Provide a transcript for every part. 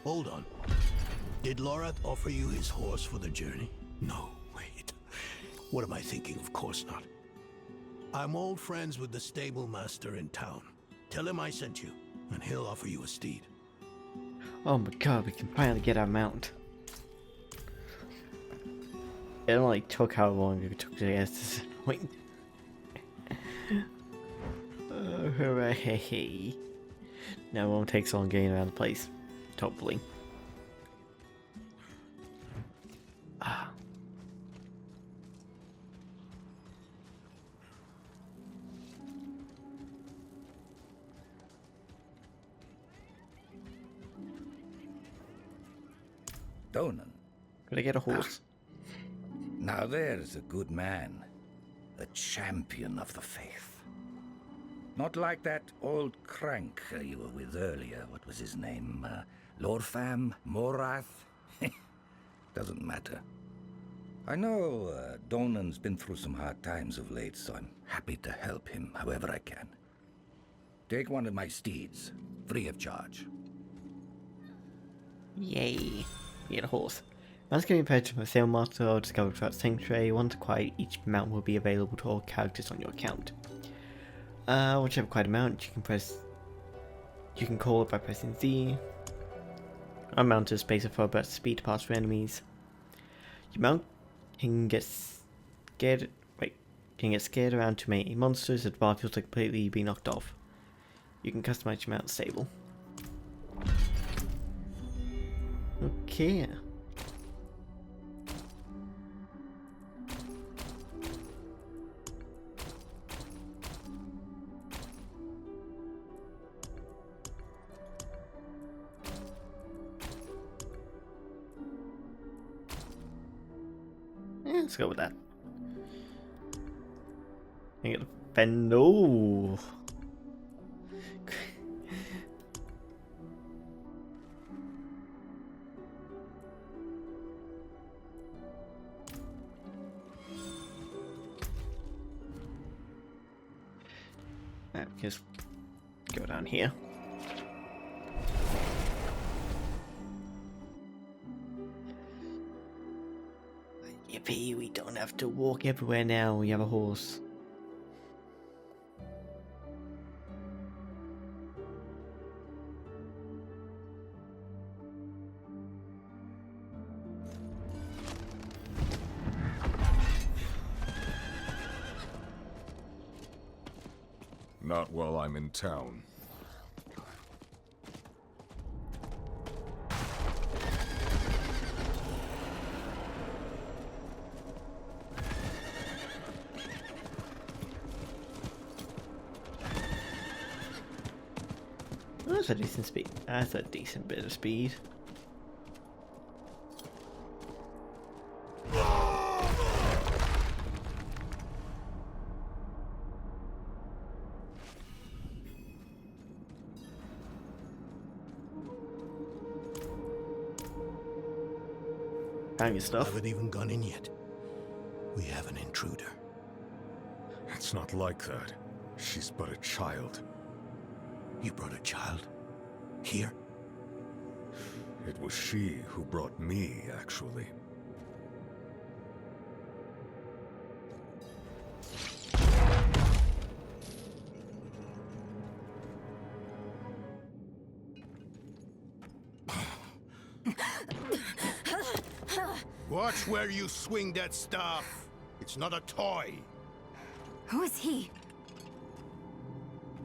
Hold on. Did Lorath offer you his horse for the journey? No, wait. What am I thinking? Of course not. I'm old friends with the stable master in town. Tell him I sent you, and he'll offer you a steed. Oh my god, we can finally get our mount. It only took how long it took to get this point. Oh, hooray. Now it won't take so long getting around the place. Hopefully. Ah. Donan. Could I get a horse? Now there's a good man. A champion of the faith. Not like that old crank you were with earlier. What was his name? Lorfam? Morath? Doesn't matter. I know Donan's been through some hard times of late, so I'm happy to help him however I can. Take one of my steeds, free of charge. Yay. Get a horse. Once getting paired to a sale master or discovered throughout Sanctuary, once acquired, each mount will be available to all characters on your account. Once you have acquired a mount, you can call it by pressing Z. Unmount is space for burst speed to pass through enemies. Your mount can get scared around too many monsters that the bar feels like completely be knocked off. You can customize your mount stable. Okay. Yeah, let's go with that. I get a pen. No. Just go down here. Yippee, we don't have to walk everywhere now, we have a horse. Not while I'm in town. That's a decent speed. That's a decent bit of speed. Found your stuff. Haven't even gone in yet. We have an intruder. It's not like that. She's but a child. You brought a child? Here? It was she who brought me, actually. Watch where you swing that staff. It's not a toy. Who is he?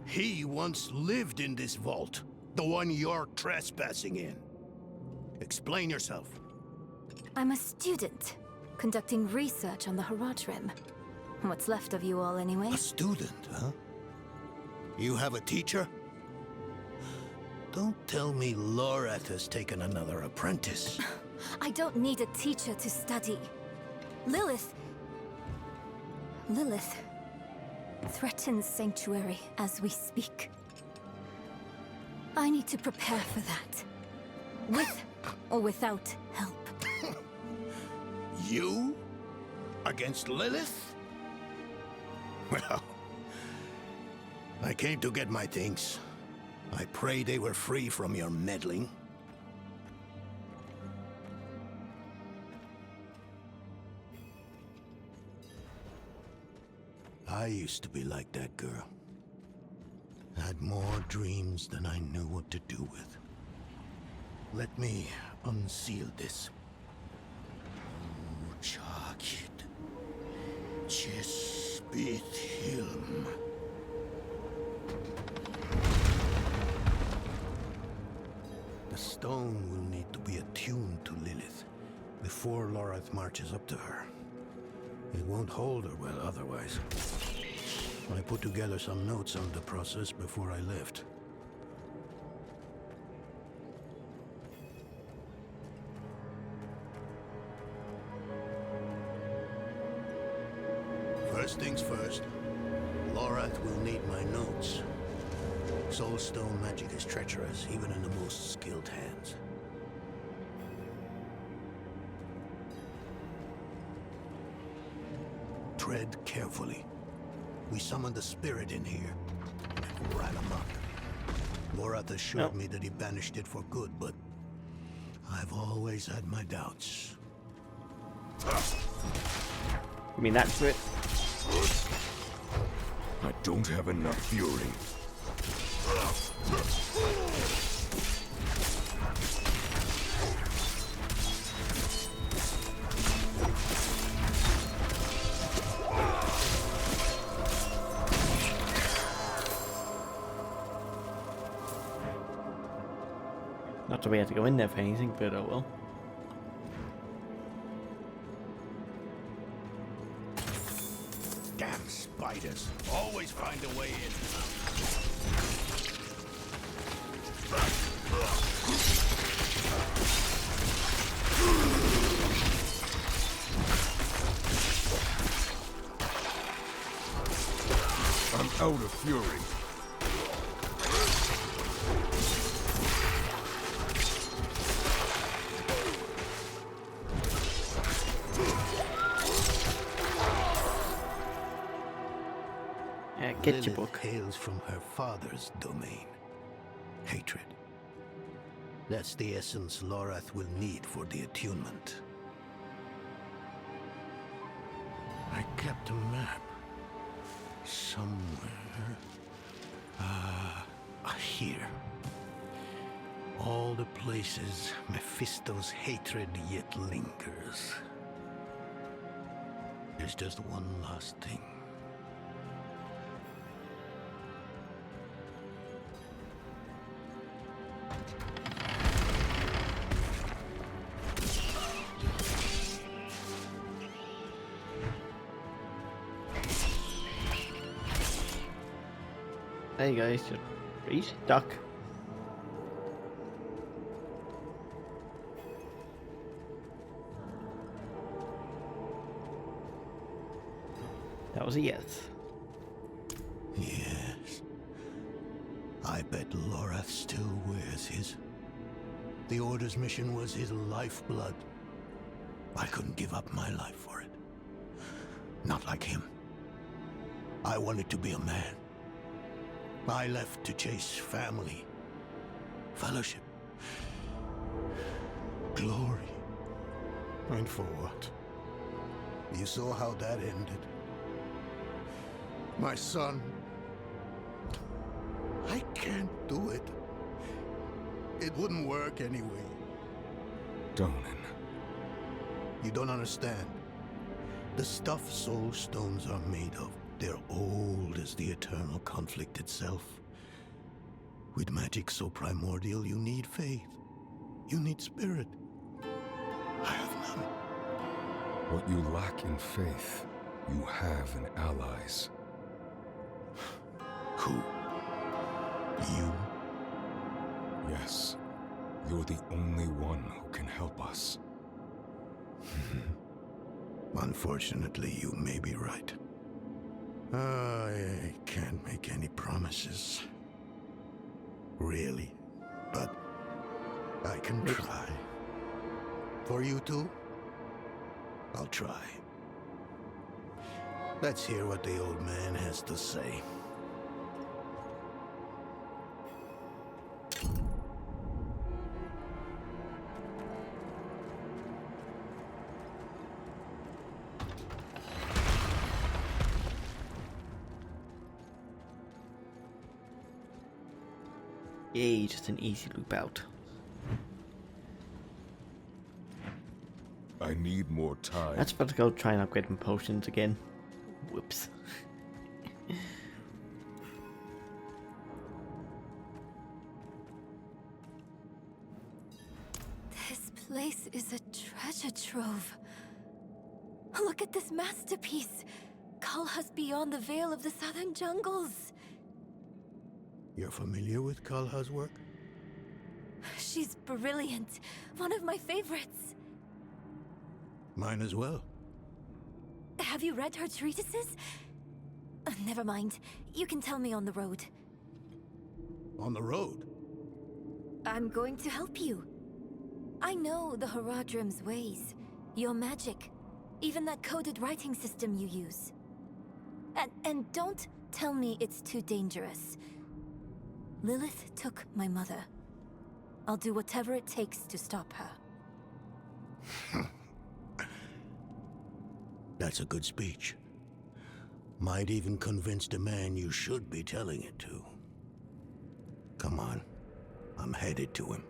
He once lived in this vault. The one you're trespassing in. Explain yourself. I'm a student, conducting research on the Haraj Rim. What's left of you all, anyway? A student, huh? You have a teacher? Don't tell me Lorath has taken another apprentice. I don't need a teacher to study. Lilith threatens Sanctuary as we speak. I need to prepare for that. With or without help. You? Against Lilith? Well, I came to get my things. I pray they were free from your meddling. I used to be like that girl. Had more dreams than I knew what to do with. Let me unseal this. Chakit. Chespit Hilm. The stone will need to be attuned to Lilith before Lorath marches up to her. It won't hold her well otherwise. I put together some notes on the process before I left. First things first, Lorath will need my notes. Soulstone magic is treacherous, even in the most skilled hands. Tread carefully. We summoned the spirit in here. It ran amok. Lorath assured me that he banished it for good, but I've always had my doubts. You mean that's it? I don't have enough fury. Not that we had to go in there for anything, but oh well. Damn spiders. Always find a way in. I'm out of fury. Get your Lilith book. hails from her father's domain. Hatred. That's the essence Lorath will need for the attunement. I kept a map. Somewhere. Here. All the places Mephisto's hatred yet lingers. There's just one last thing. There you go, it's just he's stuck. That was a yes. Yes. I bet Lorath still wears his. The Order's mission was his lifeblood. I couldn't give up my life for it. Not like him. I wanted to be a man. I left to chase family, fellowship, glory. And for what? You saw how that ended. My son. I can't do it. It wouldn't work anyway. Donan. You don't understand. The stuff soul stones are made of, they're old as the eternal conflict itself. With magic so primordial, you need faith. You need spirit. I have none. What you lack in faith, you have in allies. Who? You? Yes, you're the only one who can help us. Unfortunately, you may be right. I can't make any promises. Really. But I can try. For you two, I'll try. Let's hear what the old man has to say. Yay, just an easy loop out. I need more time. I was about to go try and upgrade my potions again. Whoops. This place is a treasure trove. Look at this masterpiece. Kalha's beyond the veil of the southern jungles. You're familiar with Kalha's work? She's brilliant. One of my favorites. Mine as well. Have you read her treatises? Never mind. You can tell me on the road. On the road? I'm going to help you. I know the Haradrim's ways, your magic, even that coded writing system you use. And don't tell me it's too dangerous. Lilith took my mother. I'll do whatever it takes to stop her. That's a good speech. Might even convince the man you should be telling it to. Come on. I'm headed to him.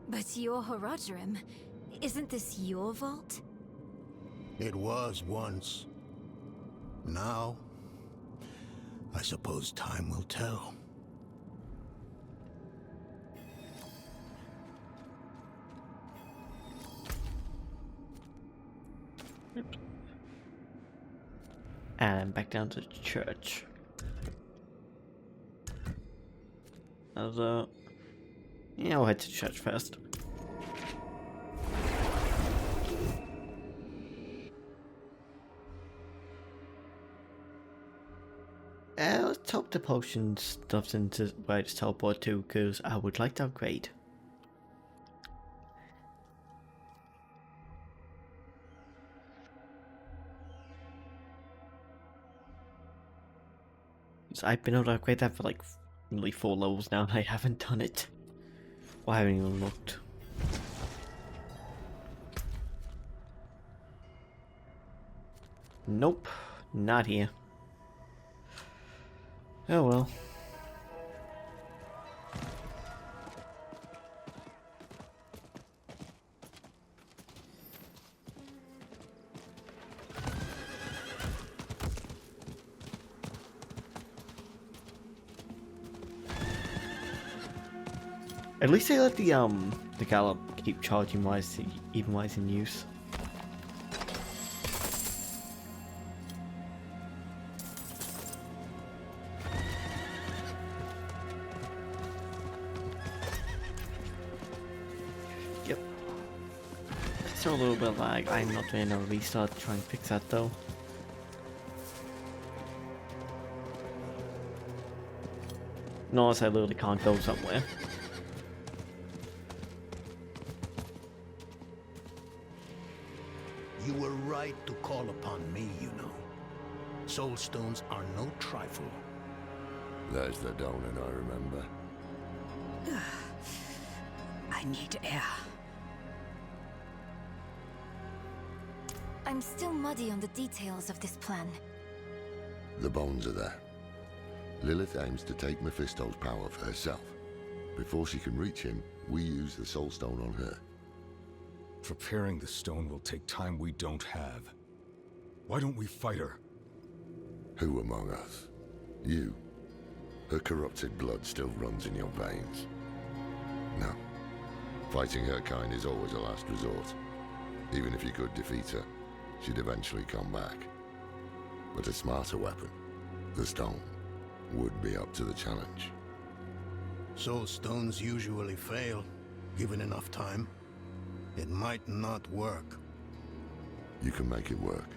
But you're Haradrim. Isn't this your vault? It was once. Now, I suppose time will tell. And back down to the church. Yeah, I'll head to church first. Let's top the potion stuff into where I just teleport to, because I would like to upgrade. So I've been able to upgrade that for like nearly 4 levels now, and I haven't done it. Or I haven't even looked. Nope, not here. Oh well. At least they let the gallop keep charging even while it's in use. Yep. Still a little bit of lag. I'm not doing a restart to try and fix that though. Notice I literally can't go somewhere. You were right to call upon me, you know. Soul stones are no trifle. There's the Donan I remember. I need air. I'm still muddy on the details of this plan. The bones are there. Lilith aims to take Mephisto's power for herself. Before she can reach him, we use the Soul Stone on her. Preparing the stone will take time we don't have. Why don't we fight her? Who among us? You. Her corrupted blood still runs in your veins. No. Fighting her kind is always a last resort. Even if you could defeat her, she'd eventually come back. But a smarter weapon, the stone, would be up to the challenge. Soul stones usually fail, given enough time. It might not work. You can make it work.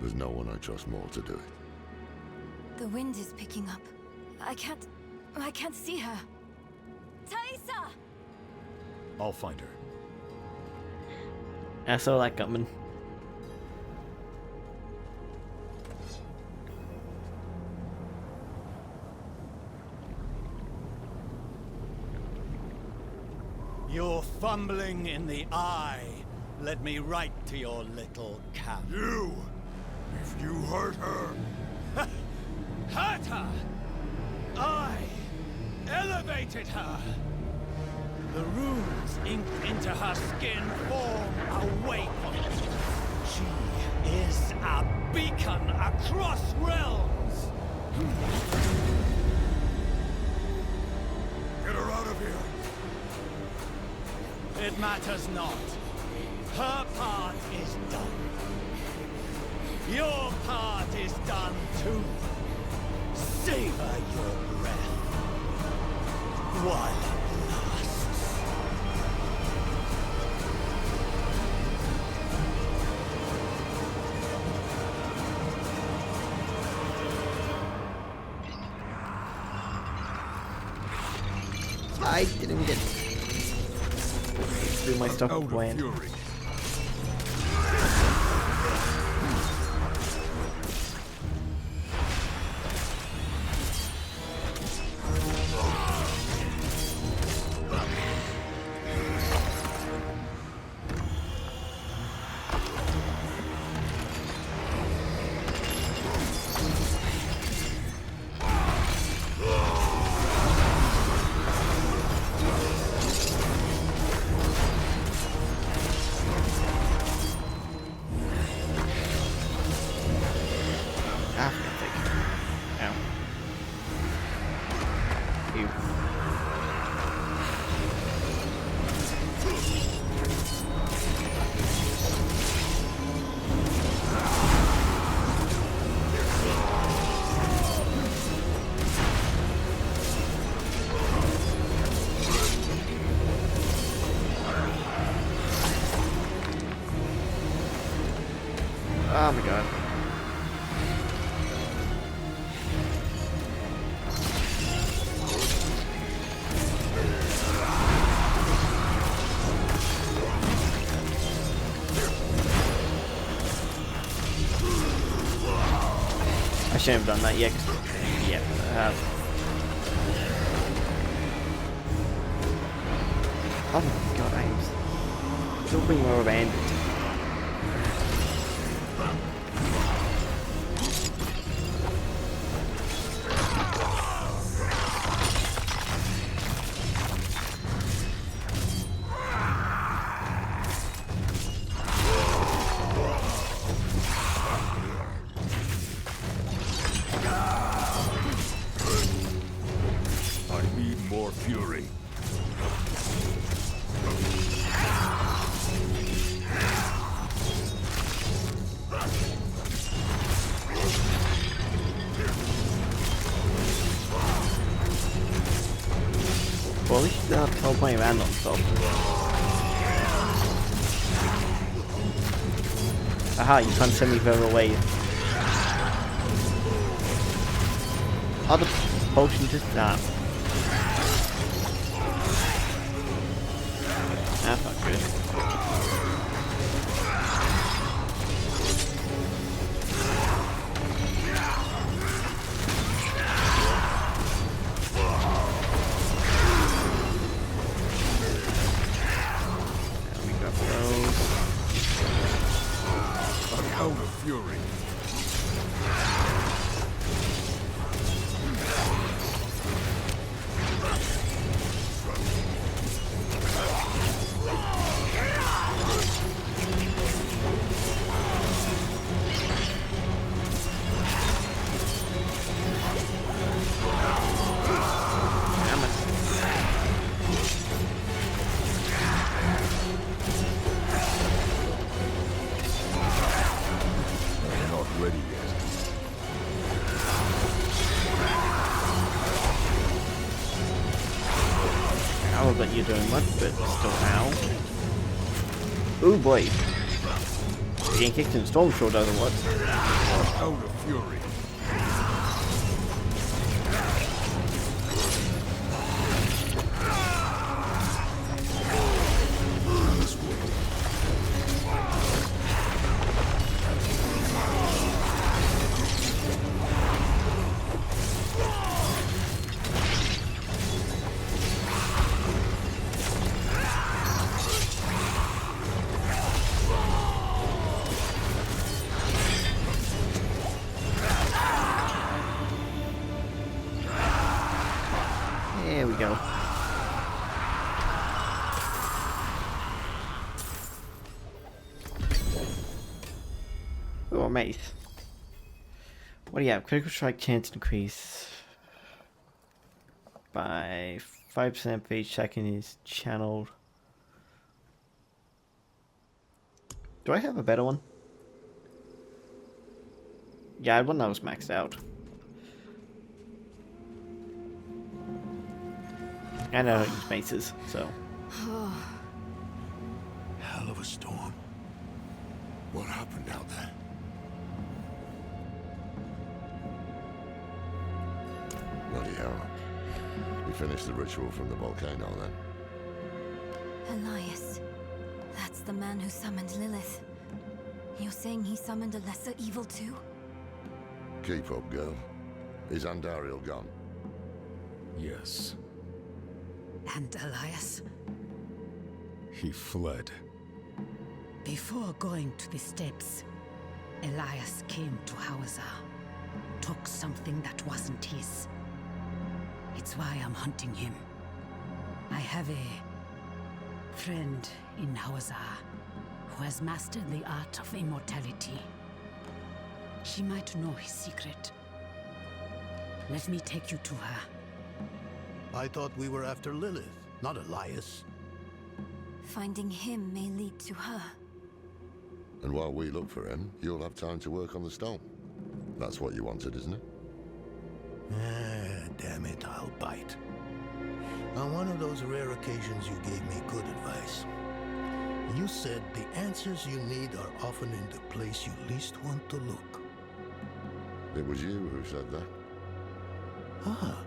There's no one I trust more to do it. The wind is picking up. I can't see her. Thaisa! I'll find her. I saw that coming. Your fumbling in the eye led me right to your little camp. You! If you hurt her... Hurt her! I elevated her. The runes inked into her skin form awake. She is a beacon across realms. Get her out of here! It matters not. Her part is done. Your part is done too. Savor your breath while it lasts. I didn't get through my stuff Out of when. fury. Ah, for God's sake. Ow. Ew. Oh my god. I shouldn't have done that yet. Yeah, oh my god, I'm still being more abandoned. I need more fury. Well, at least they're not teleporting around non-stop. Aha, you can't send me further away. Other potion just that. That's not good. There we got those. I'm out of fury. Damn it. I'm not ready yet. I don't know that you're doing much, but still ow. Ooh boy. Getting kicked in the storm sure doesn't work. I'm out of fury. This way. a mace. What do you have? Critical strike chance increase by 5% for each second is channeled. Do I have a better one? Yeah, I had one that was maxed out. And I don't use maces, so. Hell of a storm. What happened out there? Bloody hell. We finished the ritual from the volcano then. Elias. That's the man who summoned Lilith. You're saying he summoned a lesser evil too? Keep up, girl. Is Andariel gone? Yes, And Elias, he fled. before going to the steps, Elias came to Hawazar, took something that wasn't his. It's why I'm hunting him. I have a friend in Hawazar who has mastered the art of immortality. She might know his secret. Let me take you to her. I thought we were after Lilith, not Elias. Finding him may lead to her. And while we look for him, you'll have time to work on the stone. That's what you wanted, isn't it? Ah, damn it, I'll bite. On one of those rare occasions you gave me good advice. You said the answers you need are often in the place you least want to look. It was you who said that. Ah,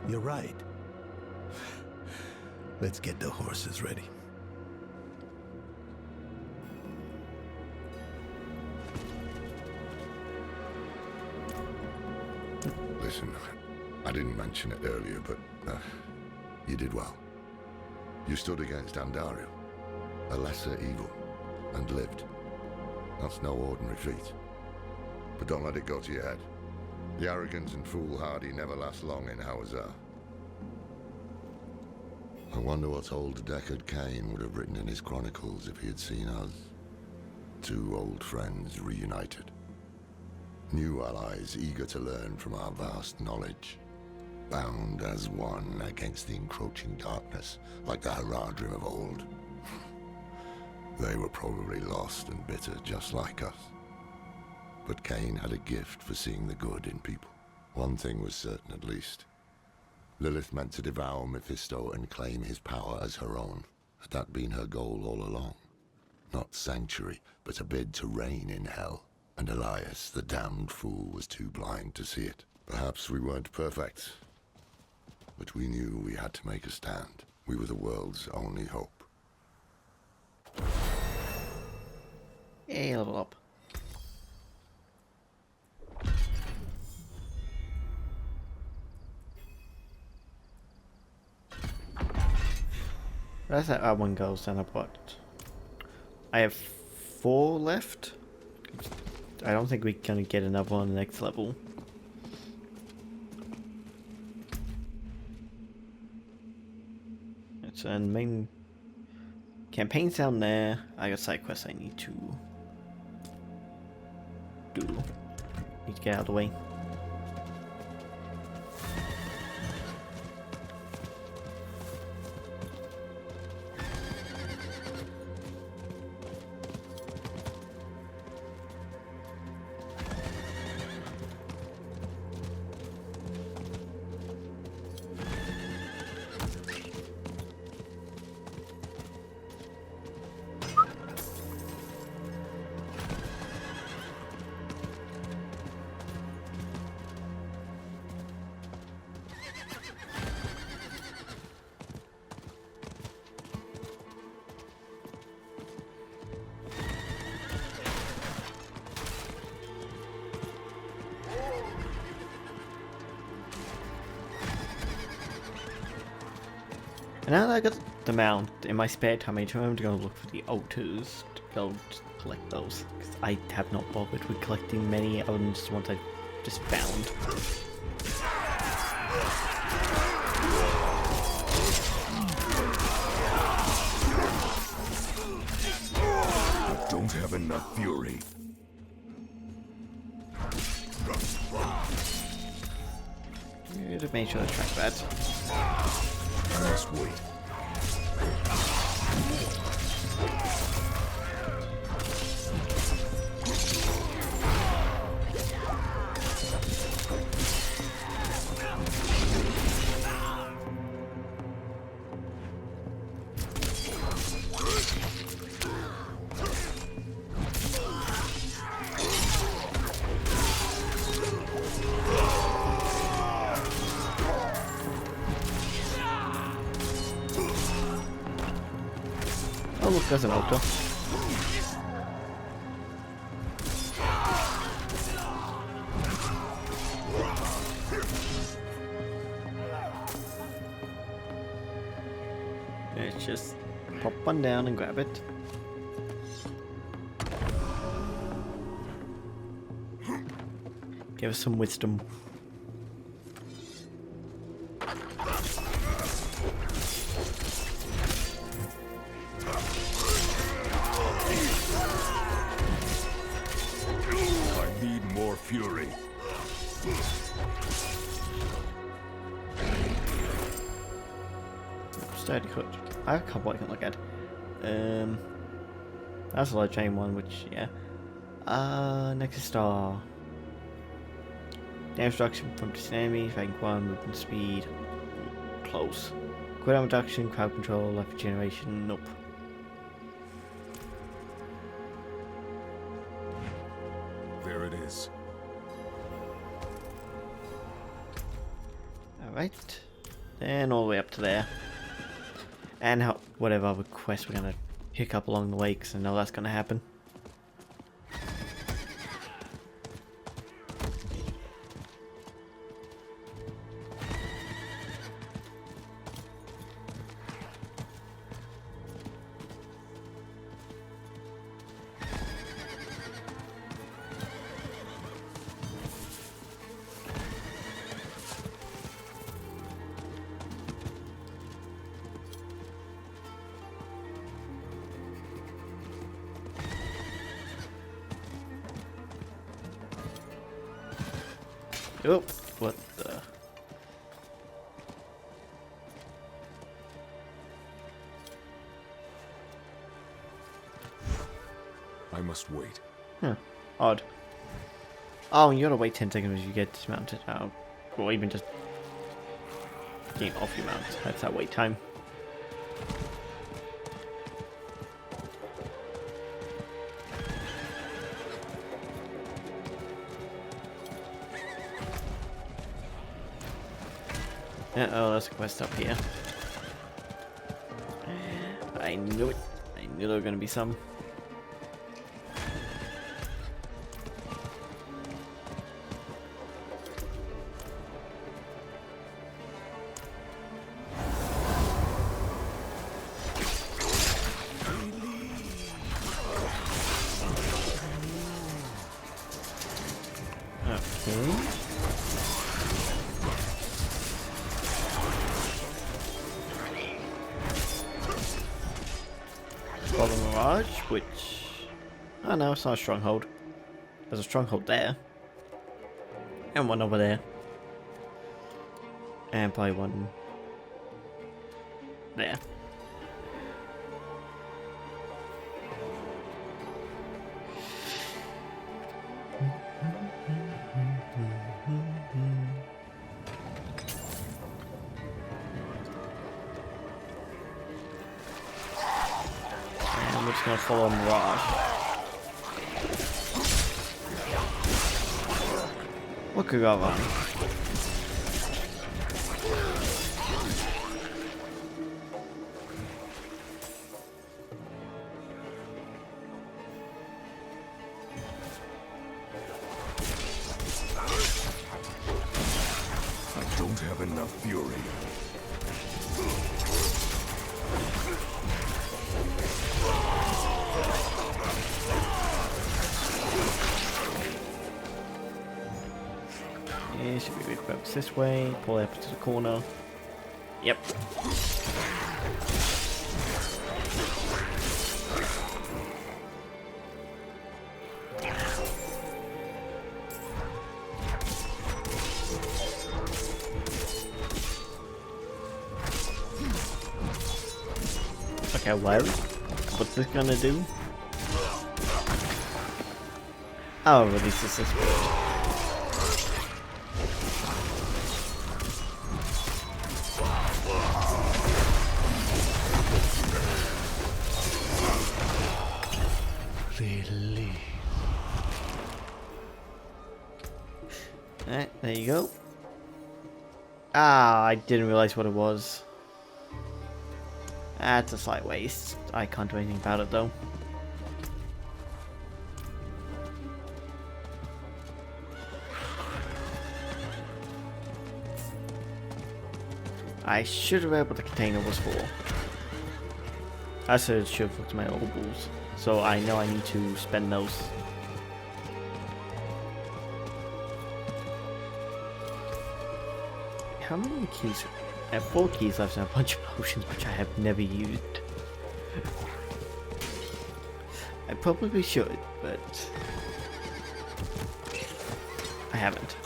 you're right. Let's get the horses ready. Listen, I didn't mention it earlier, but you did well. You stood against Andariel, a lesser evil, and lived. That's no ordinary feat. But don't let it go to your head. The arrogant and foolhardy never last long in Hawazar. I wonder what old Deckard Cain would have written in his chronicles if he had seen us. Two old friends reunited. New allies eager to learn from our vast knowledge. Bound as one against the encroaching darkness, like the Haradrim of old. They were probably lost and bitter just like us. But Cain had a gift for seeing the good in people. One thing was certain at least. Lilith meant to devour Mephisto and claim his power as her own. Had that been her goal all along? Not sanctuary, but a bid to reign in hell. And Elias, the damned fool, was too blind to see it. Perhaps we weren't perfect, but we knew we had to make a stand. We were the world's only hope. Hey, level up. That's that one goes, then I've got... I have 4 left. I don't think we're gonna get another one on the next level. It's a main campaign's down there. I got side quests I need to do. Need to get out of the way. And now that I got the mount, in my spare time I try to go look for the altars to go collect those. Because I have not bothered with collecting many other than just ones I just found. I don't have enough fury. should have made sure to track that. I must wait. Oh look, there's an altar. Let's just pop one down and grab it. Give us some wisdom. I need more fury. Sturdy coach. I have a couple I can look at. That's a light chain one, which yeah. Nexus Star. Damage reduction from distant enemies, rank 1, movement speed. Close. Cooldown reduction, crowd control, life regeneration, nope. There it is. Alright. Then all the way up to there. And whatever other quests we're gonna pick up along the way, because I know that's gonna happen. Oh, what the? I must wait. Huh. Odd. Oh, you gotta wait 10 seconds as you get dismounted. Oh, or even just getting off your mount. That's that wait time. Oh, there's a quest up here. I knew it. I knew there were gonna be some. Okay. Mirage, which... Oh no, it's not a stronghold. There's a stronghold there. And one over there. And probably one... there. And we're just gonna follow Mirage. What could go wrong? I don't have enough fury. Yeah, should be equipped this way. Pull it up to the corner. Yep. Okay, well, what's this gonna do? Oh, release the system. Really? Alright, there you go. Ah, I didn't realize what it was. That's a slight waste. I can't do anything about it though. I should have read what the container was for. I should have looked at my obols. So I know I need to spend those. How many keys? I have 4 keys left and a bunch of potions which I have never used. I probably should, but I haven't.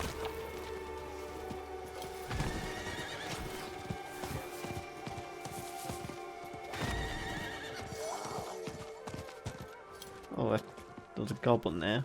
Oh, there's a goblin there.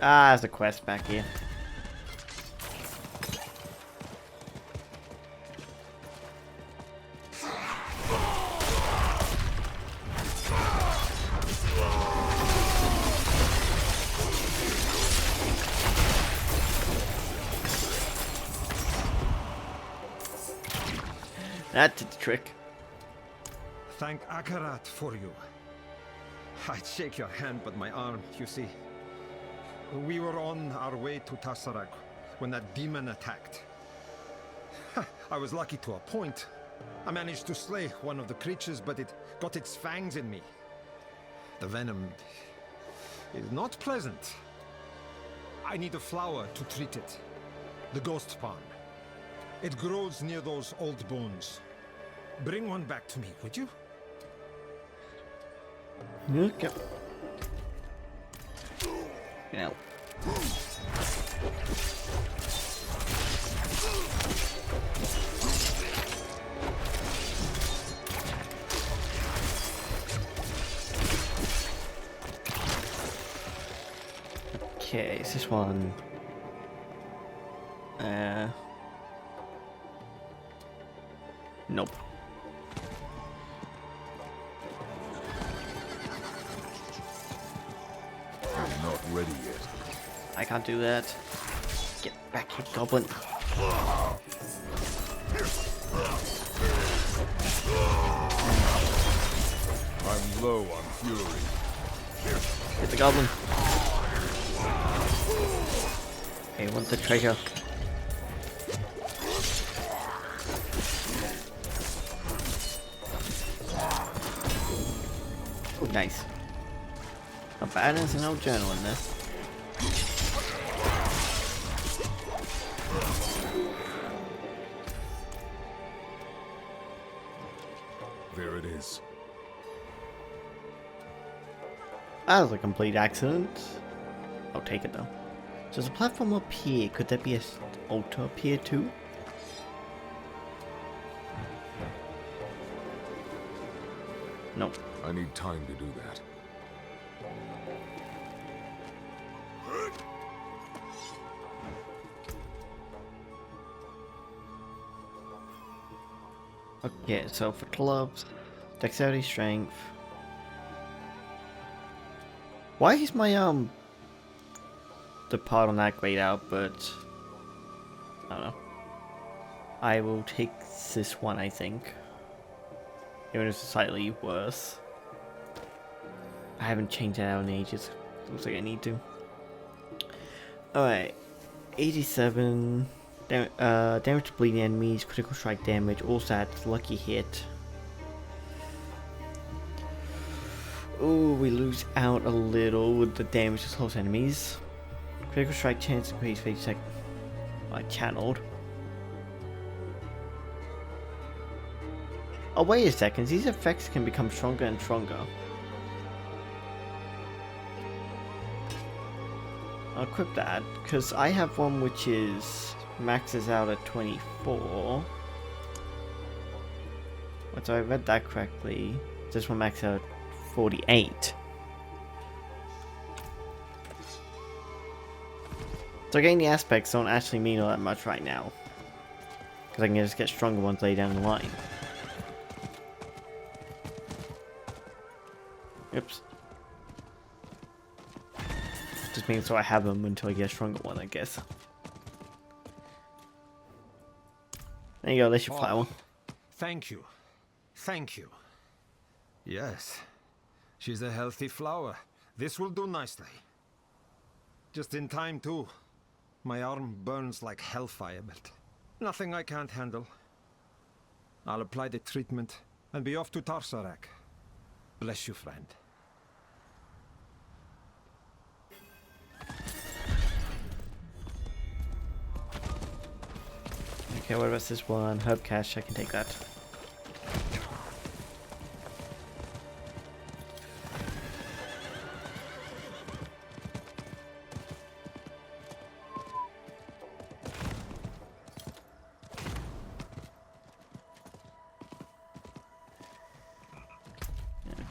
Ah, there's a quest back here. That did the trick. Thank Akarat for you. I'd shake your hand, but my arm, you see. We were on our way to Tasarak when that demon attacked. I was lucky to a point. I managed to slay one of the creatures, but it got its fangs in me. The venom is not pleasant. I need a flower to treat it. The ghost palm. It grows near those old bones. Bring one back to me, would you? Okay. Now. Okay, is this one? Nope. I'm not ready yet. I can't do that. Get back here, goblin. I'm low on fury. Get the goblin. Okay, want the treasure. Oh, nice. Not bad, there's an old journal in there. There it is. That was a complete accident. I'll take it though. So there's a platform up here. Could there be an altar up here too? Nope. I need time to do that. Okay, so for gloves, dexterity, strength. Why is my the part on that grayed out? But I don't know. I will take this one, I think. Even if it's slightly worse. I haven't changed that out in ages. Looks like I need to. Alright. 87 Damage to bleeding enemies, critical strike damage, also adds lucky hit. Ooh, we lose out a little with the damage to close enemies. Critical strike chance increase for each second. Channeled. Oh, wait a second, these effects can become stronger and stronger. I'll equip that, because I have one which is maxes out at 24. So I read that correctly. This one maxes out at 48. So getting the aspects don't actually mean all that much right now. Because I can just get stronger ones later down the line. Oops. Just means so I have them until I get a stronger one, I guess. There you go, there's your flower. Thank you. Thank you. Yes. She's a healthy flower. This will do nicely. Just in time, too. My arm burns like hellfire, but nothing I can't handle. I'll apply the treatment and be off to Tarsarak. Bless you, friend. Okay, what about this one? Herb cache, I can take that.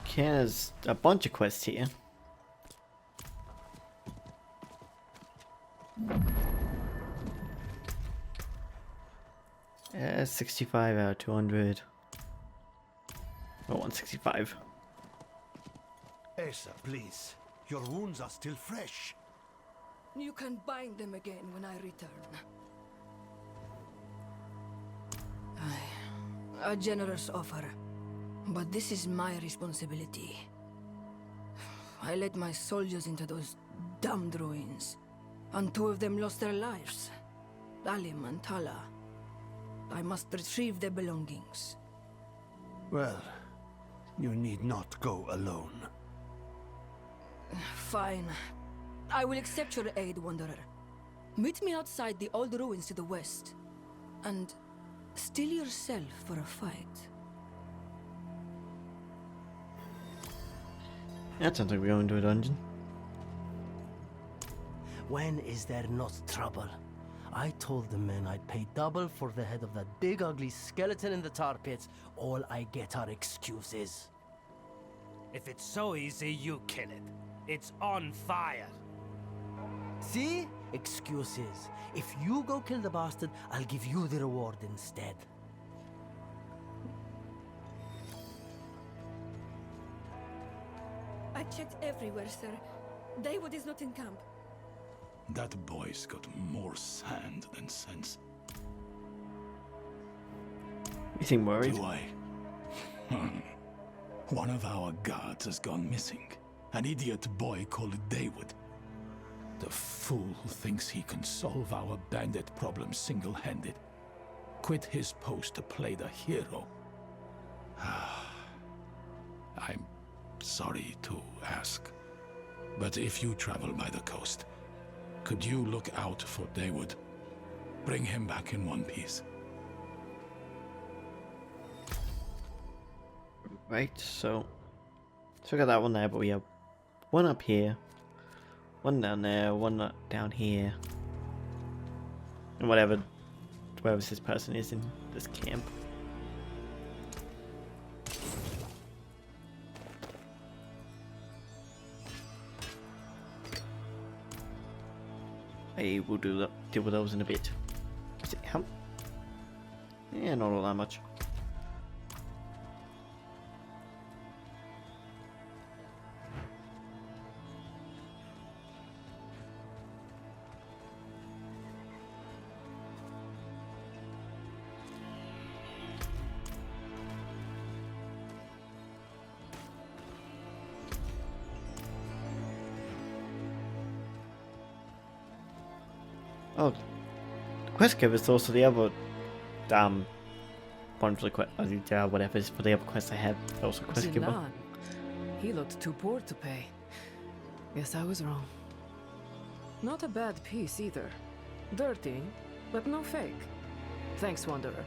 Okay, there's a bunch of quests here. 65 out of 200. Oh, 165. Asa, please. Your wounds are still fresh. You can bind them again when I return. A generous offer, but this is my responsibility. I led my soldiers into those damned ruins, and 2 of them lost their lives. Alim and Tala. I must retrieve their belongings. Well, you need not go alone. Fine. I will accept your aid, Wanderer. Meet me outside the old ruins to the west, and steel yourself for a fight. That sounds like we're going to a dungeon. When is there not trouble? I told the men I'd pay double for the head of that big ugly skeleton in the tar pits. All I get are excuses. If it's so easy, you kill it. It's on fire. See? Excuses. If you go kill the bastard, I'll give you the reward instead. I checked everywhere, sir. Dawood is not in camp. That boy's got more sand than sense. You seem worried? Do I? One of our guards has gone missing. An idiot boy called Dawood. The fool thinks he can solve our bandit problem single-handed. Quit his post to play the hero. I'm sorry to ask, but if you travel by the coast, could you look out for Dawood? Bring him back in one piece. Right, so we got that one there, but we have one up here, one down there, one down here, and wherever this person is in this camp. I will deal with those in a bit. How? Yeah, not all that much. Oh, quest giver is also the other one for the quest, whatever is for the other quest I have. Also quest giver. Zilan. He looked too poor to pay. Guess I was wrong. Not a bad piece either. Dirty, but no fake. Thanks, Wanderer.